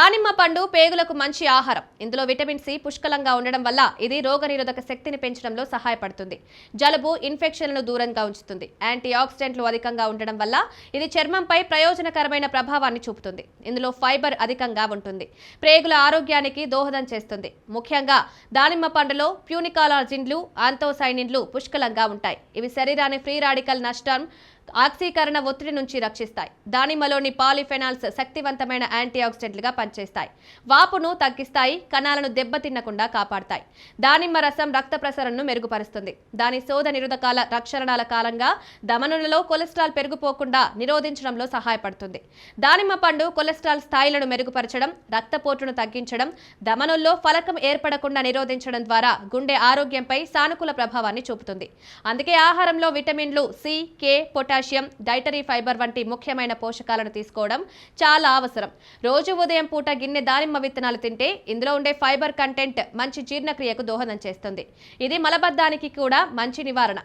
దానిమ్మ పండు పేగులకు మంచి ఆహారం. ఇందులో విటమిన్ సి పుష్కలంగా ఉండడం వల్ల ఇది రోగనిరోధక శక్తిని పెంచడంలో సహాయపడుతుంది. జలుబు, ఇన్ఫెక్షన్లను దూరంగా ఉంచుతుంది. యాంటీ ఆక్సిడెంట్లు అధికంగా ఉండడం వల్ల ఇది చర్మంపై ప్రయోజనకరమైన ప్రభావాన్ని చూపుతుంది. ఇందులో ఫైబర్ అధికంగా ఉంటుంది. ప్రేగుల ఆరోగ్యానికి దోహదం చేస్తుంది. ముఖ్యంగా దానిమ్మ పండులో ప్యూనికాలజిన్లు, ఆంతోసైనిన్లు పుష్కలంగా ఉంటాయి. ఇవి శరీరాన్ని ఫ్రీ రాడికల్ నష్టం, ఆక్సీకరణ ఒత్తిడి నుంచి రక్షిస్తాయి. దానిమ్మలోని పాలిఫెనాల్స్ శక్తివంతమైన యాంటీ ఆక్సిడెంట్లుగా పనిచేస్తాయి. వాపును తగ్గిస్తాయి, కణాలను దెబ్బతిన్నకుండా కాపాడతాయి. దానిమ్మ రసం రక్త ప్రసరణను మెరుగుపరుస్తుంది. దాని శోధ నిరోధకాల రక్షణాల కాలంగా ధమనులలో కొలెస్ట్రాల్ పెరిగిపోకుండా నిరోధించడంలో సహాయపడుతుంది. దానిమ్మ పండు కొలెస్ట్రాల్ స్థాయిలను మెరుగుపరచడం, రక్తపోటును తగ్గించడం, ధమనుల్లో ఫలకం ఏర్పడకుండా నిరోధించడం ద్వారా గుండె ఆరోగ్యంపై సానుకూల ప్రభావాన్ని చూపుతుంది. అందుకే ఆహారంలో విటమిన్లు సి, కే, పొటాషియం, డైటరీ ఫైబర్ వంటి ముఖ్యమైన పోషకాలను తీసుకోవడం చాలా అవసరం. రోజు ఉదయం పూట గిన్నె దానిమ్మ విత్తనాలు తింటే ఇందులో ఉండే ఫైబర్ కంటెంట్ మంచి జీర్ణక్రియకు దోహదం చేస్తుంది. ఇది మలబద్ధకానికి కూడా మంచి నివారణ.